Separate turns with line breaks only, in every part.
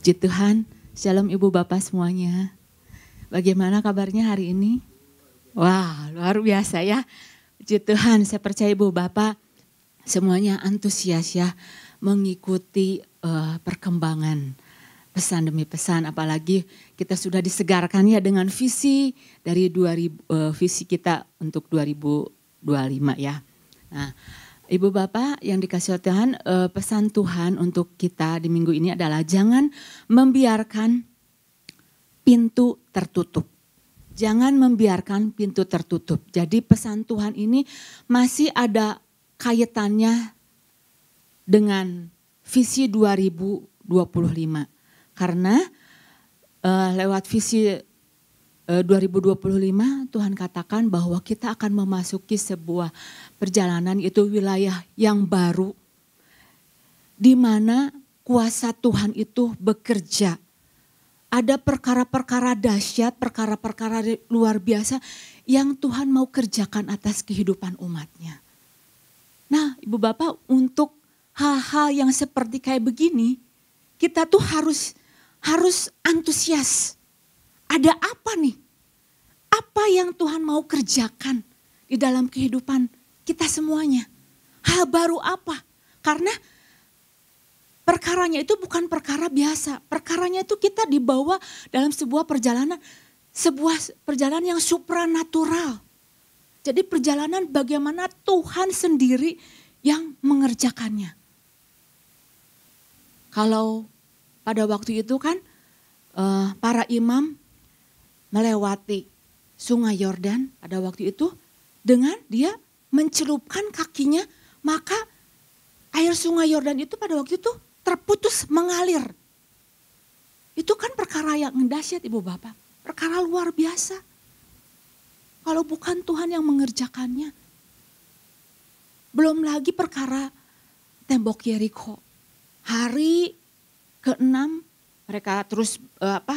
Puji Tuhan, Shalom Ibu Bapak semuanya. Bagaimana kabarnya hari ini? Wah, luar biasa ya. Puji Tuhan, saya percaya Ibu Bapak semuanya antusias ya mengikuti perkembangan pesan demi pesan. Apalagi kita sudah disegarkan ya dengan visi dari visi kita untuk 2025 ya. Nah, Ibu Bapak yang dikasih Tuhan, pesan Tuhan untuk kita di minggu ini adalah jangan membiarkan pintu tertutup. Jangan membiarkan pintu tertutup. Jadi pesan Tuhan ini masih ada kaitannya dengan visi 2025. Karena lewat visi 2025 Tuhan katakan bahwa kita akan memasuki sebuah perjalanan, itu wilayah yang baru di mana kuasa Tuhan itu bekerja. Ada perkara-perkara dahsyat, perkara-perkara luar biasa yang Tuhan mau kerjakan atas kehidupan umatnya. Nah, Ibu Bapak, untuk hal-hal yang seperti kayak begini, kita tuh harus antusias. Ada apa nih? Apa yang Tuhan mau kerjakan di dalam kehidupan kita semuanya? Hal baru apa? Karena perkaranya itu bukan perkara biasa. Perkaranya itu kita dibawa dalam sebuah perjalanan yang supranatural. Jadi perjalanan bagaimana Tuhan sendiri yang mengerjakannya. Kalau pada waktu itu kan para imam melewati sungai Yordan pada waktu itu dengan dia mencelupkan kakinya, maka air sungai Yordan itu pada waktu itu terputus mengalir. Itu kan perkara yang dahsyat Ibu Bapak, perkara luar biasa. Kalau bukan Tuhan yang mengerjakannya. Belum lagi perkara tembok Yeriko. Hari ke-6 mereka terus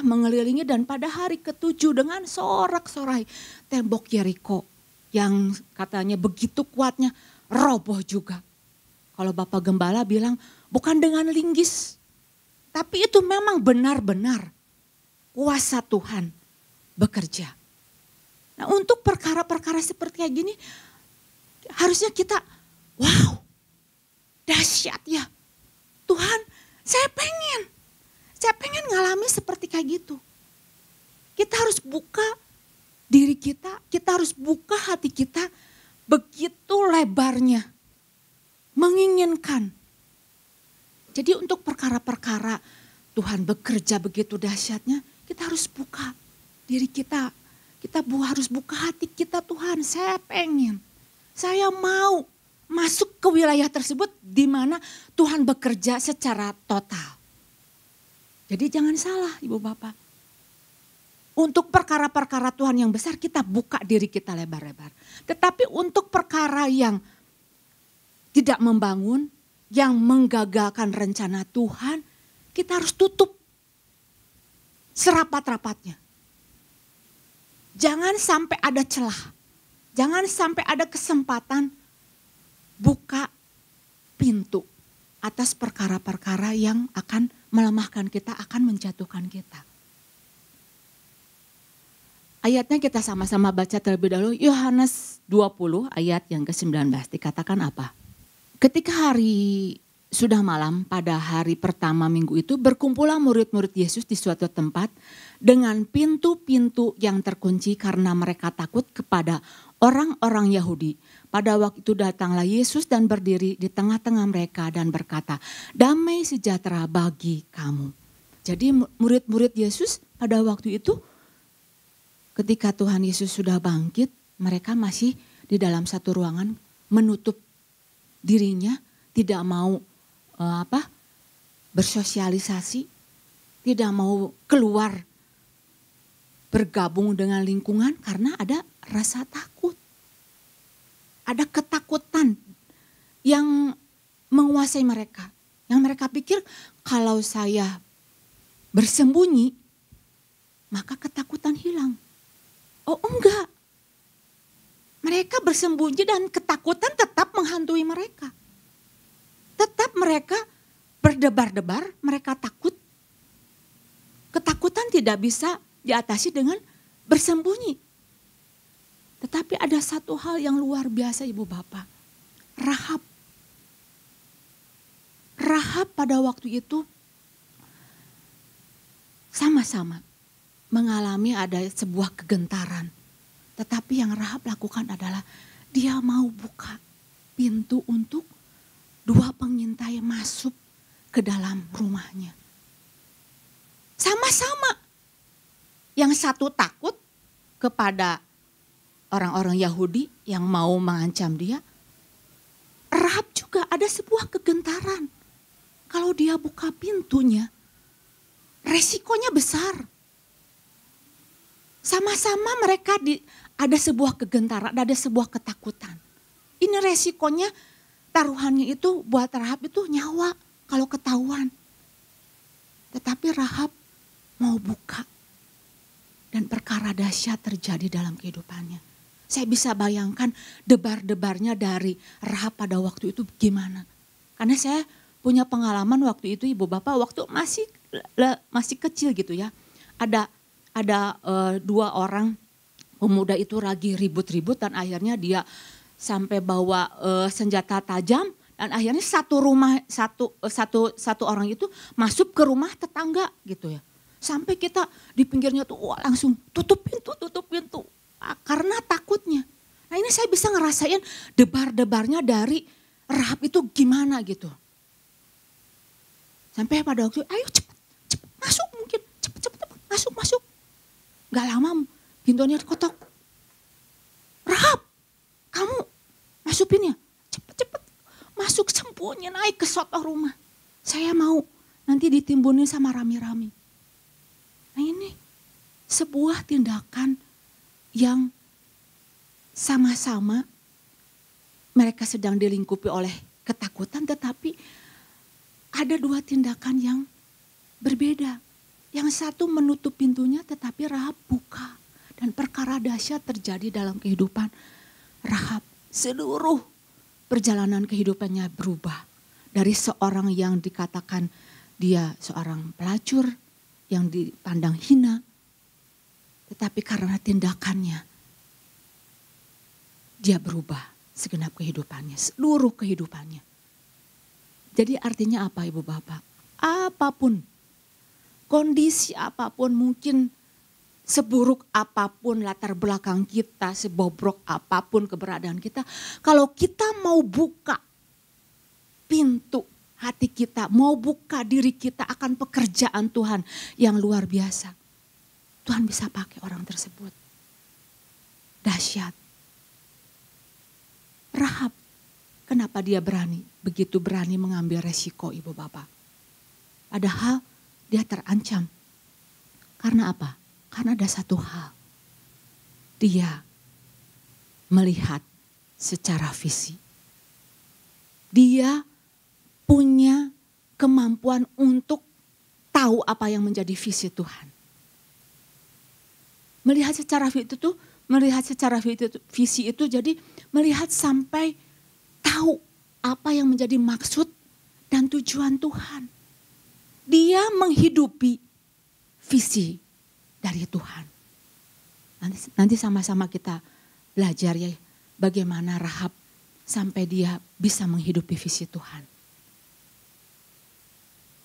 mengelilingi, dan pada hari ke-7 dengan sorak-sorai tembok Yeriko yang katanya begitu kuatnya roboh juga. Kalau Bapak Gembala bilang bukan dengan linggis, tapi itu memang benar-benar kuasa Tuhan bekerja. Nah, untuk perkara-perkara seperti kayak gini harusnya kita wow, dahsyat ya. Tuhan, saya pengen ngalami seperti kayak gitu. Kita harus buka diri kita harus buka hati kita begitu lebarnya. Menginginkan. Jadi untuk perkara-perkara Tuhan bekerja begitu dahsyatnya, kita harus buka diri kita. Kita harus buka hati kita, Tuhan, saya pengen. Saya mau masuk ke wilayah tersebut di mana Tuhan bekerja secara total. Jadi jangan salah Ibu Bapak. Untuk perkara-perkara Tuhan yang besar kita buka diri kita lebar-lebar. Tetapi untuk perkara yang tidak membangun, yang menggagalkan rencana Tuhan, kita harus tutup serapat-rapatnya. Jangan sampai ada celah. Jangan sampai ada kesempatan buka pintu atas perkara-perkara yang akan melemahkan kita, akan menjatuhkan kita. Ayatnya kita sama-sama baca terlebih dahulu. Yohanes 20 ayat yang ke-19 dikatakan apa? Ketika hari sudah malam pada hari pertama minggu itu, berkumpullah murid-murid Yesus di suatu tempat dengan pintu-pintu yang terkunci karena mereka takut kepada orang-orang Yahudi. Pada waktu itu datanglah Yesus dan berdiri di tengah-tengah mereka dan berkata, damai sejahtera bagi kamu. Jadi murid-murid Yesus pada waktu itu ketika Tuhan Yesus sudah bangkit, mereka masih di dalam satu ruangan menutup dirinya, tidak mau bersosialisasi, tidak mau keluar bergabung dengan lingkungan karena ada rasa takut. Ada ketakutan yang menguasai mereka. Yang mereka pikir kalau saya bersembunyi maka ketakutan hilang. Oh enggak. Mereka bersembunyi dan ketakutan tetap menghantui mereka. Tetap mereka berdebar-debar, mereka takut. Ketakutan tidak bisa diatasi dengan bersembunyi. Tetapi ada satu hal yang luar biasa Ibu Bapak. Rahab. Rahab pada waktu itu sama-sama mengalami ada sebuah kegentaran. Tetapi yang Rahab lakukan adalah dia mau buka pintu untuk dua pengintai masuk ke dalam rumahnya. Sama-sama. Yang satu takut kepada orang-orang Yahudi yang mau mengancam dia. Rahab juga ada sebuah kegentaran. Kalau dia buka pintunya, resikonya besar. Sama-sama mereka ada sebuah kegentaran, ada sebuah ketakutan. Ini resikonya, taruhannya itu buat Rahab itu nyawa kalau ketahuan. Tetapi Rahab mau buka dan perkara dahsyat terjadi dalam kehidupannya. Saya bisa bayangkan debar-debarnya dari Rahab pada waktu itu gimana. Karena saya punya pengalaman waktu itu Ibu Bapak waktu masih kecil gitu ya. Ada dua orang pemuda itu lagi ribut-ribut dan akhirnya dia sampai bawa senjata tajam dan akhirnya satu orang itu masuk ke rumah tetangga gitu ya. Sampai kita di pinggirnya tuh langsung tutup pintu. Karena takutnya. Nah ini saya bisa ngerasain debar-debarnya dari Rahab itu gimana gitu. Sampai pada waktu ayo cepet masuk mungkin. Cepet masuk. Gak lama pintunya dikotok. Rahab kamu masukin ya. Cepet masuk sembunyi naik ke soto rumah. Saya mau nanti ditimbunin sama rami-rami. Nah ini sebuah tindakan yang sama-sama mereka sedang dilingkupi oleh ketakutan tetapi ada dua tindakan yang berbeda. Yang satu menutup pintunya tetapi Rahab buka. Dan perkara dahsyat terjadi dalam kehidupan Rahab. Seluruh perjalanan kehidupannya berubah. Dari seorang yang dikatakan dia seorang pelacur yang dipandang hina. Tetapi karena tindakannya, dia berubah segenap kehidupannya, seluruh kehidupannya. Jadi artinya apa Ibu Bapak? Apapun, kondisi apapun mungkin seburuk apapun latar belakang kita, sebobrok apapun keberadaan kita. Kalau kita mau buka pintu hati kita, mau buka diri kita akan pekerjaan Tuhan yang luar biasa. Tuhan bisa pakai orang tersebut. Dahsyat. Rahab, kenapa dia berani? Begitu berani mengambil resiko Ibu Bapak. Padahal dia terancam. Karena apa? Karena ada satu hal. Dia melihat secara visi. Dia punya kemampuan untuk tahu apa yang menjadi visi Tuhan. Melihat secara visi itu jadi melihat sampai tahu apa yang menjadi maksud dan tujuan Tuhan. Dia menghidupi visi dari Tuhan. Nanti sama-sama kita belajar ya bagaimana Rahab sampai dia bisa menghidupi visi Tuhan.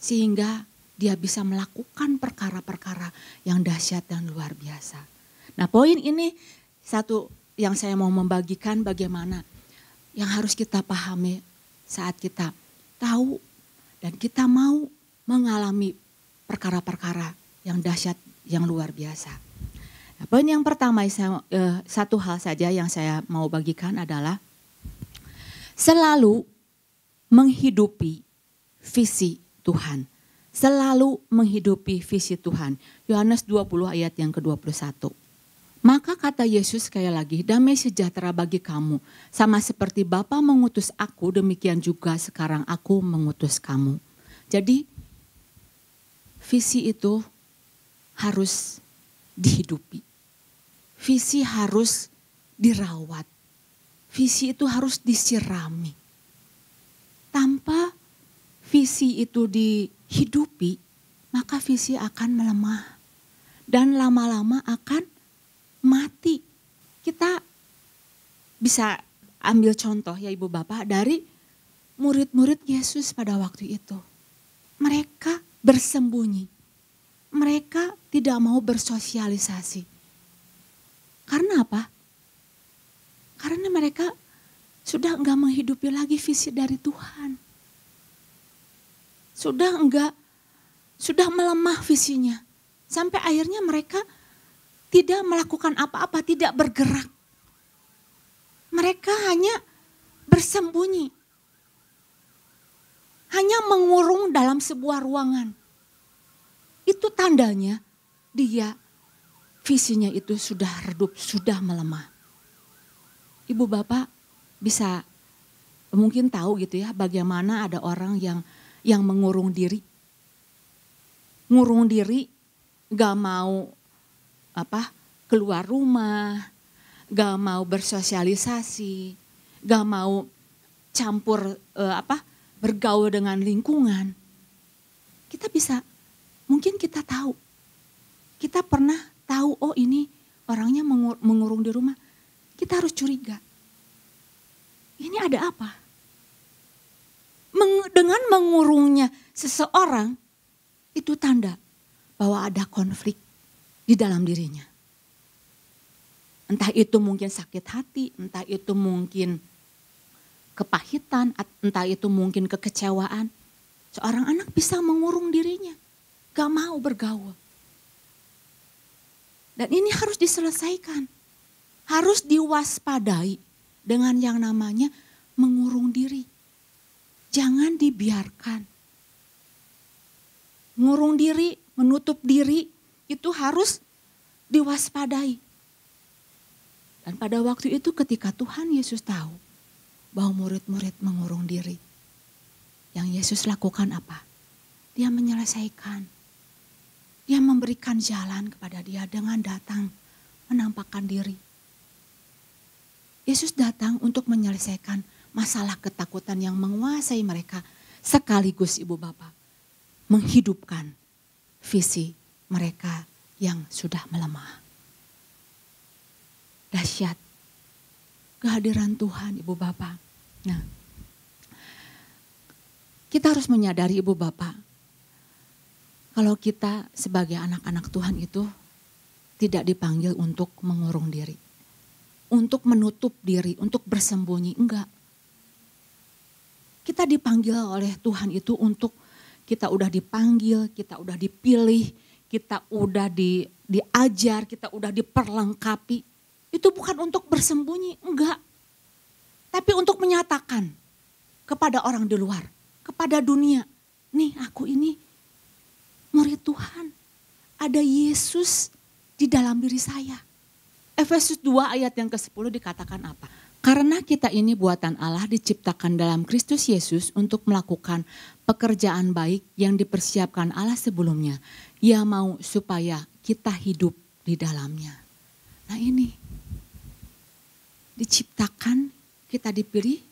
Sehingga dia bisa melakukan perkara-perkara yang dahsyat dan luar biasa. Nah poin ini satu yang saya mau membagikan bagaimana yang harus kita pahami saat kita tahu dan kita mau mengalami perkara-perkara yang dahsyat yang luar biasa. Nah, poin yang pertama satu hal saja yang saya mau bagikan adalah selalu menghidupi visi Tuhan. Selalu menghidupi visi Tuhan. Yohanes 20 ayat yang ke-21. Maka kata Yesus sekali lagi, damai sejahtera bagi kamu. Sama seperti Bapa mengutus aku, demikian juga sekarang aku mengutus kamu. Jadi visi itu harus dihidupi. Visi harus dirawat. Visi itu harus disirami. Tanpa visi itu dihidupi, maka visi akan melemah. Dan lama-lama akan mati. Kita bisa ambil contoh ya Ibu Bapak dari murid-murid Yesus pada waktu itu. Mereka bersembunyi. Mereka tidak mau bersosialisasi. Karena apa? Karena mereka sudah enggak menghidupi lagi visi dari Tuhan. Sudah melemah visinya. Sampai akhirnya mereka tidak melakukan apa-apa, tidak bergerak. Mereka hanya bersembunyi. Hanya mengurung dalam sebuah ruangan. Itu tandanya dia visinya itu sudah redup, sudah melemah. Ibu Bapak bisa mungkin tahu gitu ya bagaimana ada orang yang mengurung diri. Ngurung diri, gak mau keluar rumah, gak mau bersosialisasi, gak mau campur bergaul dengan lingkungan. Mungkin kita tahu. Kita pernah tahu, oh ini orangnya mengurung di rumah. Kita harus curiga. Ini ada apa? Dengan mengurungnya seseorang, itu tanda bahwa ada konflik di dalam dirinya. Entah itu mungkin sakit hati, entah itu mungkin kepahitan, entah itu mungkin kekecewaan. Seorang anak bisa mengurung dirinya, gak mau bergaul. Dan ini harus diselesaikan, harus diwaspadai dengan yang namanya mengurung diri. Jangan dibiarkan. Ngurung diri, menutup diri itu harus diwaspadai. Dan pada waktu itu ketika Tuhan Yesus tahu bahwa murid-murid mengurung diri, yang Yesus lakukan apa? Dia menyelesaikan. Dia memberikan jalan kepada dia dengan datang menampakkan diri. Yesus datang untuk menyelesaikan masalah ketakutan yang menguasai mereka. Sekaligus Ibu Bapak menghidupkan visi mereka yang sudah melemah. Dahsyat kehadiran Tuhan Ibu Bapak. Nah, kita harus menyadari Ibu Bapak, kalau kita sebagai anak-anak Tuhan itu tidak dipanggil untuk mengurung diri, untuk menutup diri, untuk bersembunyi, enggak. Kita dipanggil oleh Tuhan itu untuk kita udah dipanggil, kita udah dipilih, kita udah diajar, kita udah diperlengkapi. Itu bukan untuk bersembunyi, enggak. Tapi untuk menyatakan kepada orang di luar, kepada dunia. Nih aku ini murid Tuhan. Ada Yesus di dalam diri saya. Efesus 2 ayat yang ke-10 dikatakan apa? Karena kita ini buatan Allah diciptakan dalam Kristus Yesus untuk melakukan pekerjaan baik yang dipersiapkan Allah sebelumnya. Ia mau supaya kita hidup di dalamnya. Nah ini, diciptakan, kita dipilih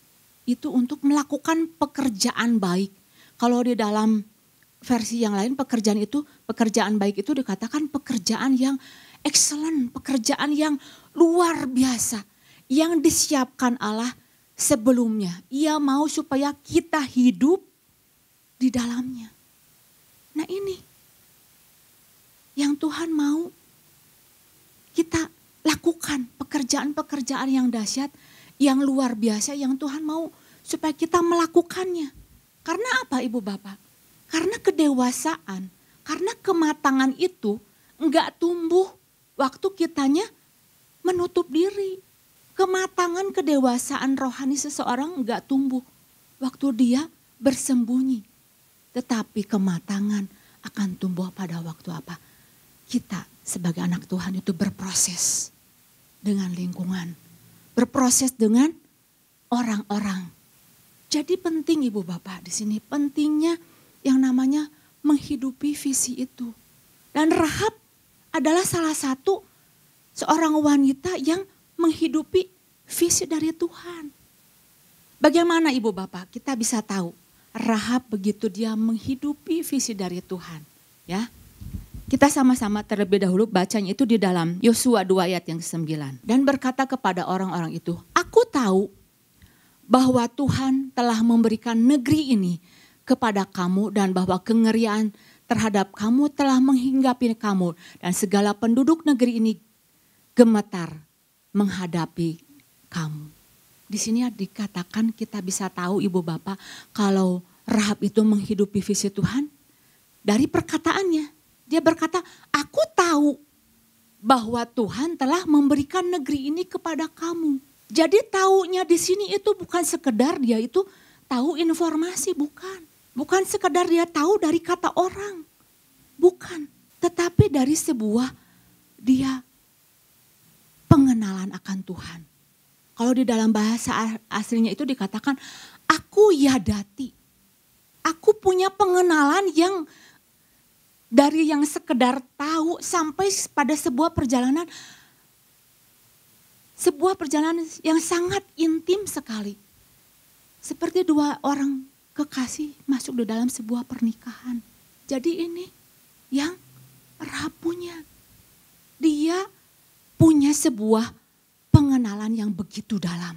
itu untuk melakukan pekerjaan baik. Kalau di dalam versi yang lain pekerjaan baik itu dikatakan pekerjaan yang excellent, pekerjaan yang luar biasa. Yang disiapkan Allah sebelumnya. Ia mau supaya kita hidup di dalamnya. Nah ini yang Tuhan mau kita lakukan. Pekerjaan-pekerjaan yang dahsyat, yang luar biasa, yang Tuhan mau supaya kita melakukannya. Karena apa Ibu Bapak? Karena kedewasaan, karena kematangan itu enggak tumbuh waktu kitanya menutup diri. Kematangan kedewasaan rohani seseorang enggak tumbuh waktu dia bersembunyi. Tetapi kematangan akan tumbuh pada waktu apa? Kita sebagai anak Tuhan itu berproses dengan lingkungan. Berproses dengan orang-orang. Jadi penting Ibu Bapak di sini, pentingnya yang namanya menghidupi visi itu. Dan Rahab adalah salah satu seorang wanita yang menghidupi visi dari Tuhan. Bagaimana Ibu Bapak kita bisa tahu Rahab begitu dia menghidupi visi dari Tuhan. Ya. Kita sama-sama terlebih dahulu bacanya itu di dalam Yosua 2 ayat yang ke-9. Dan berkata kepada orang-orang itu, aku tahu bahwa Tuhan telah memberikan negeri ini kepada kamu dan bahwa kengerian terhadap kamu telah menghinggapi kamu. Dan segala penduduk negeri ini gemetar menghadapi kamu. Di sini dikatakan kita bisa tahu Ibu Bapak kalau Rahab itu menghidupi visi Tuhan dari perkataannya. Dia berkata, aku tahu bahwa Tuhan telah memberikan negeri ini kepada kamu. Jadi taunya di sini itu bukan sekedar dia itu tahu informasi, bukan. Bukan sekedar dia tahu dari kata orang, bukan. Tetapi dari sebuah dia pengenalan akan Tuhan. Kalau di dalam bahasa aslinya itu dikatakan, aku yadati. Aku punya pengenalan yang dari yang sekedar tahu sampai pada sebuah perjalanan yang sangat intim sekali. Seperti dua orang kekasih masuk di dalam sebuah pernikahan. Jadi ini yang Rahab punya. Dia punya sebuah pengenalan yang begitu dalam.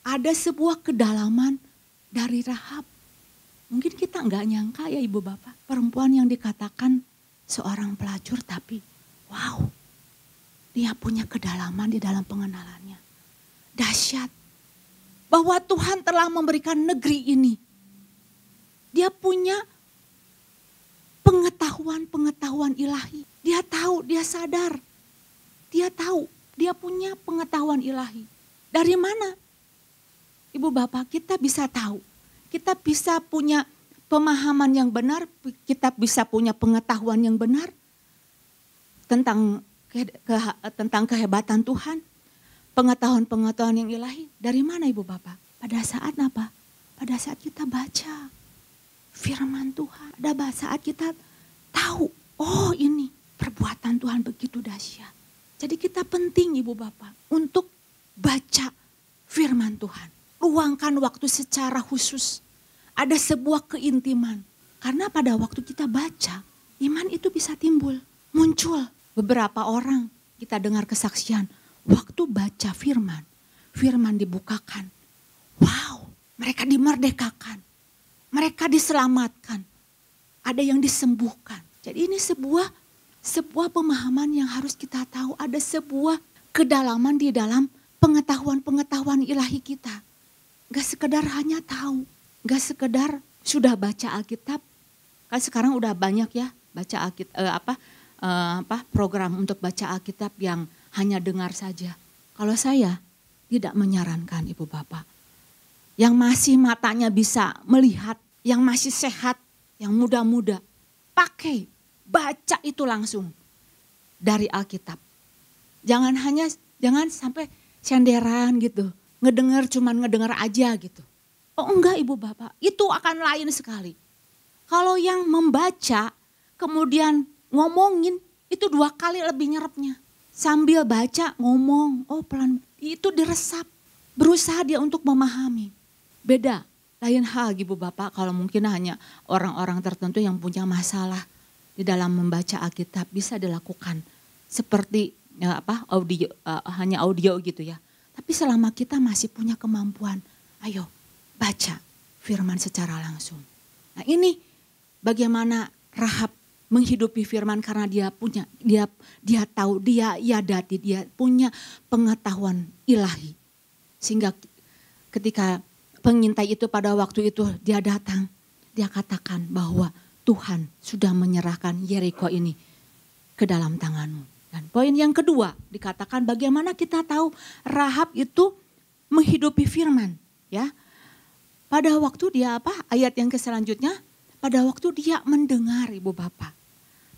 Ada sebuah kedalaman dari Rahab. Mungkin kita nggak nyangka ya Ibu Bapak, perempuan yang dikatakan seorang pelacur tapi wow, dia punya kedalaman di dalam pengenalannya. Dahsyat bahwa Tuhan telah memberikan negeri ini. Dia punya pengetahuan ilahi. Dia tahu, dia sadar. Dia tahu, dia punya pengetahuan ilahi. Dari mana? Ibu Bapak, kita bisa tahu. Kita bisa punya pemahaman yang benar, kita bisa punya pengetahuan yang benar tentang kehebatan Tuhan, pengetahuan-pengetahuan yang ilahi. Dari mana Ibu Bapak? Pada saat apa? Pada saat kita baca firman Tuhan. Pada saat kita tahu, oh ini perbuatan Tuhan begitu dahsyat. Jadi kita penting Ibu Bapak untuk baca firman Tuhan. Luangkan waktu secara khusus. Ada sebuah keintiman. Karena pada waktu kita baca, iman itu bisa timbul, muncul. Beberapa orang kita dengar kesaksian, waktu baca firman, firman dibukakan. Wow, mereka dimerdekakan. Mereka diselamatkan. Ada yang disembuhkan. Jadi ini sebuah pemahaman yang harus kita tahu. Ada sebuah kedalaman di dalam pengetahuan-pengetahuan ilahi kita. Gak sekedar hanya tahu. Gak sekedar sudah baca Alkitab, kan sekarang udah banyak ya baca Alkitab, program untuk baca Alkitab yang hanya dengar saja. Kalau saya tidak menyarankan Ibu Bapak, yang masih matanya bisa melihat, yang masih sehat, yang muda-muda, pakai, baca itu langsung dari Alkitab. Jangan sampai senderan gitu, cuman ngedengar aja gitu. Oh enggak Ibu Bapak, itu akan lain sekali. Kalau yang membaca kemudian ngomongin itu 2 kali lebih nyerapnya. Sambil baca ngomong, oh pelan, itu diresap. Berusaha dia untuk memahami. Beda, lain hal Ibu Bapak kalau mungkin hanya orang-orang tertentu yang punya masalah di dalam membaca Alkitab bisa dilakukan. Seperti hanya audio gitu ya. Tapi selama kita masih punya kemampuan, ayo baca firman secara langsung. Nah ini bagaimana Rahab menghidupi firman karena dia tahu, dia yadati, dia punya pengetahuan ilahi. Sehingga ketika pengintai itu pada waktu itu dia datang, dia katakan bahwa Tuhan sudah menyerahkan Yeriko ini ke dalam tanganmu. Dan poin yang kedua dikatakan bagaimana kita tahu Rahab itu menghidupi firman, ya. Pada waktu dia ayat yang selanjutnya, pada waktu dia mendengar Ibu Bapak.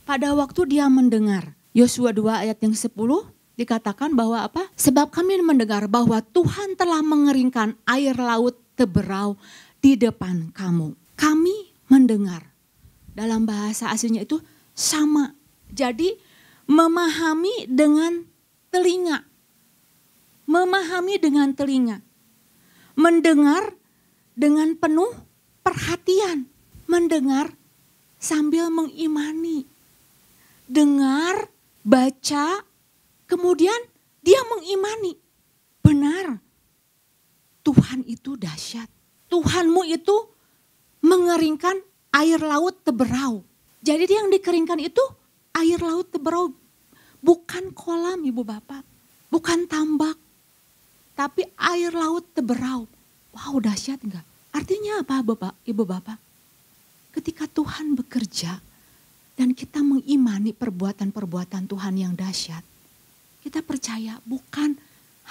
Pada waktu dia mendengar, Yosua 2 ayat yang 10 dikatakan bahwa sebab kami mendengar bahwa Tuhan telah mengeringkan air laut Teberau di depan kamu. Kami mendengar, dalam bahasa aslinya itu sama. Jadi memahami dengan telinga. Memahami dengan telinga. Mendengar dengan penuh perhatian, mendengar sambil mengimani. Dengar, baca, kemudian dia mengimani. Benar, Tuhan itu dahsyat. Tuhanmu itu mengeringkan air laut Teberau. Jadi yang dikeringkan itu air laut Teberau. Bukan kolam Ibu Bapak, bukan tambak, tapi air laut Teberau. Wow, dahsyat enggak? Artinya apa Bapak, Ibu Bapak? Ketika Tuhan bekerja dan kita mengimani perbuatan-perbuatan Tuhan yang dahsyat, kita percaya bukan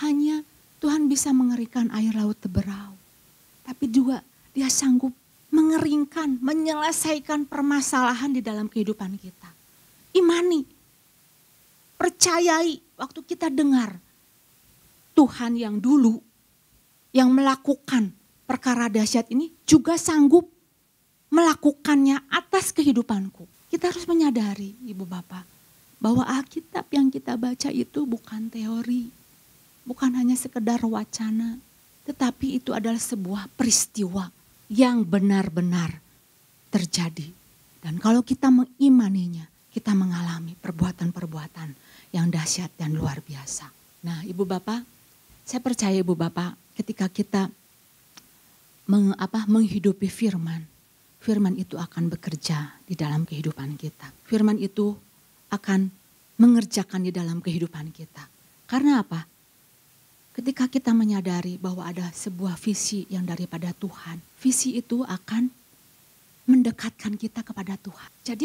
hanya Tuhan bisa mengeringkan air laut Teberau, tapi juga Dia sanggup mengeringkan, menyelesaikan permasalahan di dalam kehidupan kita. Imani, percayai waktu kita dengar Tuhan yang dulu yang melakukan perkara dahsyat ini juga sanggup melakukannya atas kehidupanku. Kita harus menyadari Ibu Bapak bahwa Alkitab yang kita baca itu bukan teori, bukan hanya sekedar wacana, tetapi itu adalah sebuah peristiwa yang benar-benar terjadi. Dan kalau kita mengimaninya, kita mengalami perbuatan-perbuatan yang dahsyat dan luar biasa. Nah Ibu Bapak, saya percaya Ibu Bapak ketika kita menghidupi firman, firman itu akan bekerja di dalam kehidupan kita. Firman itu akan mengerjakan di dalam kehidupan kita. Karena apa? Ketika kita menyadari bahwa ada sebuah visi yang daripada Tuhan, visi itu akan mendekatkan kita kepada Tuhan. Jadi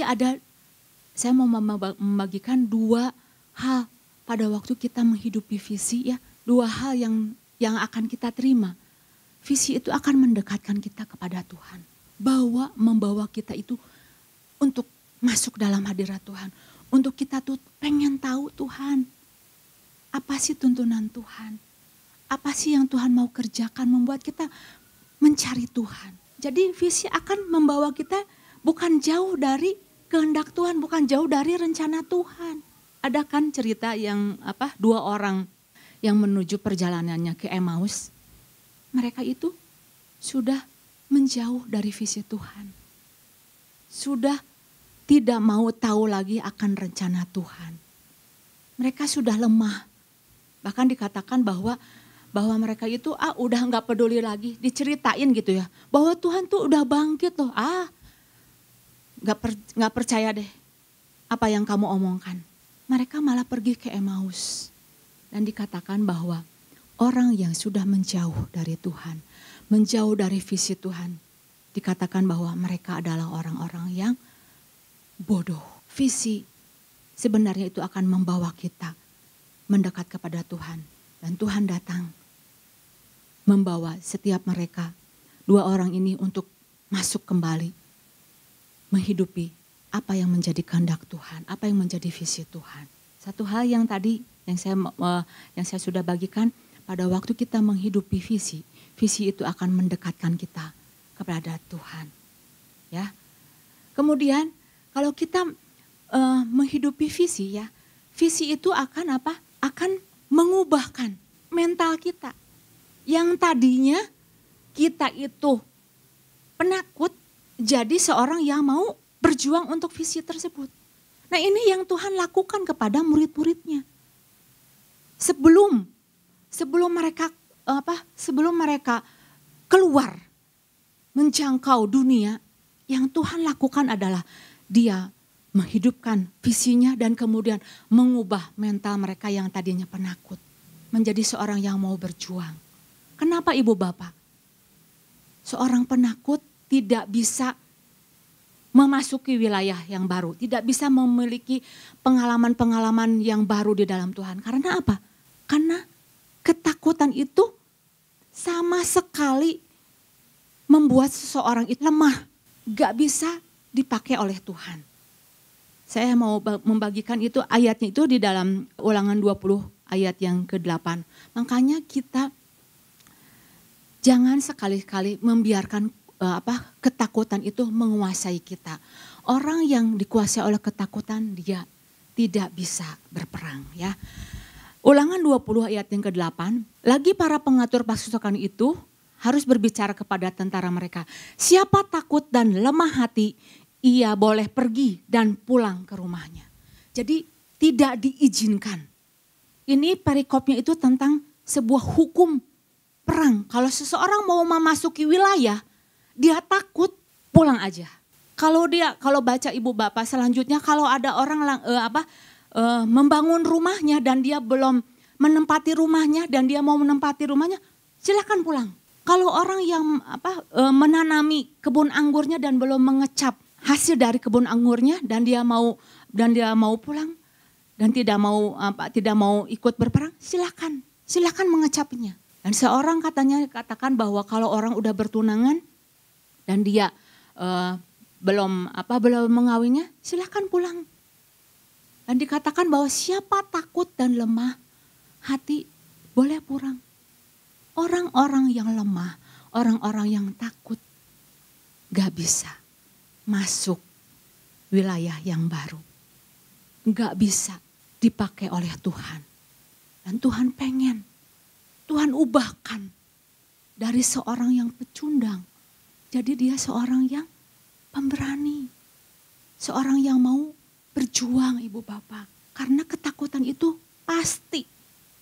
saya mau membagikan dua hal pada waktu kita menghidupi visi ya. Dua hal yang akan kita terima. Visi itu akan mendekatkan kita kepada Tuhan. Membawa kita itu untuk masuk dalam hadirat Tuhan. Untuk kita tuh pengen tahu Tuhan. Apa sih tuntunan Tuhan? Apa sih yang Tuhan mau kerjakan, membuat kita mencari Tuhan. Jadi visi akan membawa kita bukan jauh dari kehendak Tuhan, bukan jauh dari rencana Tuhan. Ada kan cerita yang dua orang yang menuju perjalanannya ke Emmaus. Mereka itu sudah menjauh dari visi Tuhan. Sudah tidak mau tahu lagi akan rencana Tuhan. Mereka sudah lemah. Bahkan dikatakan bahwa mereka itu udah gak peduli lagi, diceritain gitu ya. Bahwa Tuhan tuh udah bangkit loh. Gak percaya deh apa yang kamu omongkan. Mereka malah pergi ke Emmaus. Dan dikatakan bahwa orang yang sudah menjauh dari Tuhan, menjauh dari visi Tuhan, dikatakan bahwa mereka adalah orang-orang yang bodoh. Visi sebenarnya itu akan membawa kita mendekat kepada Tuhan. Dan Tuhan datang membawa setiap mereka, dua orang ini untuk masuk kembali, menghidupi apa yang menjadi kehendak Tuhan, apa yang menjadi visi Tuhan. Satu hal yang tadi yang saya sudah bagikan, pada waktu kita menghidupi visi itu akan mendekatkan kita kepada Tuhan. Ya. Kemudian kalau kita menghidupi visi ya, visi itu akan apa? Akan mengubahkan mental kita. Yang tadinya kita itu penakut, jadi seorang yang mau berjuang untuk visi tersebut. Nah ini yang Tuhan lakukan kepada murid-muridnya. Sebelum mereka keluar menjangkau dunia, yang Tuhan lakukan adalah Dia menghidupkan visinya dan kemudian mengubah mental mereka yang tadinya penakut menjadi seorang yang mau berjuang. Kenapa Ibu Bapak? Seorang penakut tidak bisa memasuki wilayah yang baru, tidak bisa memiliki pengalaman-pengalaman yang baru di dalam Tuhan. Karena apa? Karena ketakutan itu sama sekali membuat seseorang itu lemah, gak bisa dipakai oleh Tuhan. Saya mau membagikan itu ayatnya itu di dalam Ulangan 20 ayat yang ke-8. Makanya kita jangan sekali-kali membiarkan ketakutan itu menguasai kita. Orang yang dikuasai oleh ketakutan dia tidak bisa berperang ya. Ulangan 20 ayat yang ke-8. Lagi para pengatur pasukan itu harus berbicara kepada tentara mereka. Siapa takut dan lemah hati, ia boleh pergi dan pulang ke rumahnya. Jadi tidak diizinkan. Ini perikopnya itu tentang sebuah hukum perang. Kalau seseorang mau memasuki wilayah, dia takut, pulang aja. Kalau baca ibu bapak selanjutnya, kalau ada orang membangun rumahnya dan dia belum menempati rumahnya dan dia mau menempati rumahnya, silakan pulang. Kalau orang yang menanami kebun anggurnya dan belum mengecap hasil dari kebun anggurnya dan dia mau pulang dan tidak mau ikut berperang, silakan mengecapnya. Dan seorang katakan bahwa kalau orang udah bertunangan dan dia belum mengawinnya, silakan pulang. Dan dikatakan bahwa siapa takut dan lemah hati boleh pulang. Orang-orang yang lemah, orang-orang yang takut gak bisa masuk wilayah yang baru. Gak bisa dipakai oleh Tuhan. Dan Tuhan pengen, Tuhan ubahkan dari seorang yang pecundang. Jadi dia seorang yang pemberani. Seorang yang mau berjuang ibu bapak. Karena ketakutan itu pasti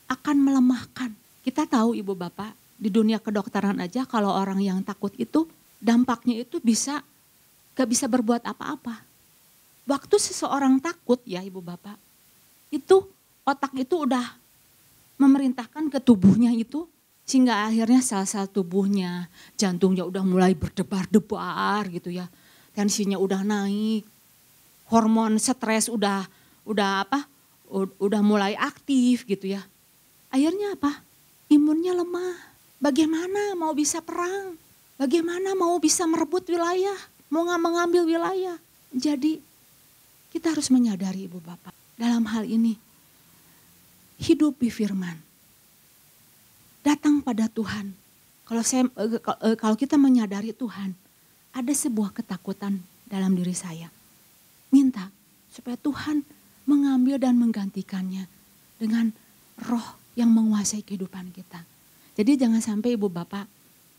akan melemahkan. Kita tahu ibu bapak, di dunia kedokteran aja kalau orang yang takut itu dampaknya itu gak bisa berbuat apa-apa. Waktu seseorang takut ya ibu bapak, itu otak itu udah memerintahkan ke tubuhnya itu, sehingga akhirnya sel-sel tubuhnya, jantungnya udah mulai berdebar-debar gitu ya. Tensinya udah naik, hormon stres udah mulai aktif gitu ya. Akhirnya apa? Imunnya lemah. Bagaimana mau bisa perang? Bagaimana mau bisa merebut wilayah? Mau mengambil wilayah? Jadi kita harus menyadari ibu bapak. Dalam hal ini, hidupi firman. Datang pada Tuhan. Kalau kita menyadari Tuhan, ada sebuah ketakutan dalam diri saya. Minta supaya Tuhan mengambil dan menggantikannya dengan roh yang menguasai kehidupan kita. Jadi jangan sampai ibu bapak,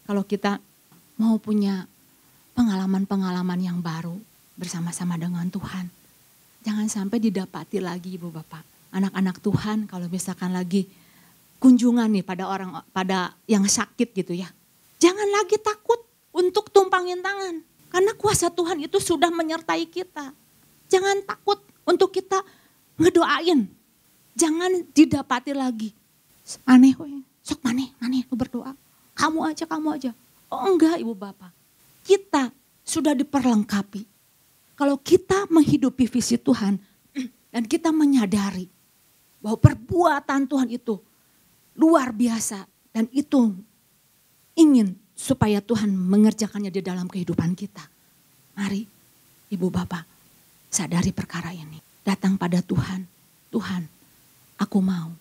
kalau kita mau punya pengalaman-pengalaman yang baru bersama-sama dengan Tuhan, jangan sampai didapati lagi ibu bapak. Anak-anak Tuhan kalau misalkan lagi kunjungan nih pada yang sakit gitu ya. Jangan lagi takut untuk tumpangin tangan. Karena kuasa Tuhan itu sudah menyertai kita. Jangan takut untuk kita ngedoain. Jangan didapati lagi. Aneh kok ya. Sok maneh lu berdoa. Kamu aja. Oh enggak ibu bapak. Kita sudah diperlengkapi. Kalau kita menghidupi visi Tuhan dan kita menyadari bahwa perbuatan Tuhan itu luar biasa dan itu ingin supaya Tuhan mengerjakannya di dalam kehidupan kita. Mari ibu bapak sadari perkara ini. Datang pada Tuhan. Tuhan, aku mau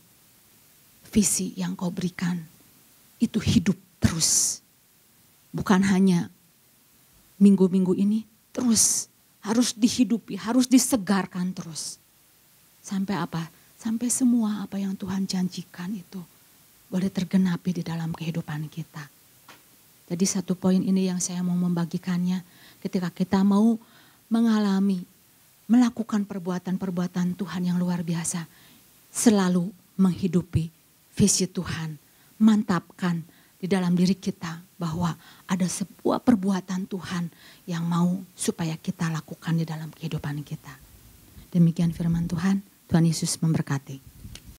visi yang kau berikan itu hidup terus. Bukan hanya minggu-minggu ini, terus harus dihidupi, harus disegarkan terus. Sampai apa? Sampai semua apa yang Tuhan janjikan itu boleh tergenapi di dalam kehidupan kita. Jadi satu poin ini yang saya mau membagikannya, ketika kita mau mengalami, melakukan perbuatan-perbuatan Tuhan yang luar biasa, selalu menghidupi visi Tuhan, mantapkan di dalam diri kita bahwa ada sebuah perbuatan Tuhan yang mau supaya kita lakukan di dalam kehidupan kita. Demikian firman Tuhan, Tuhan Yesus memberkati.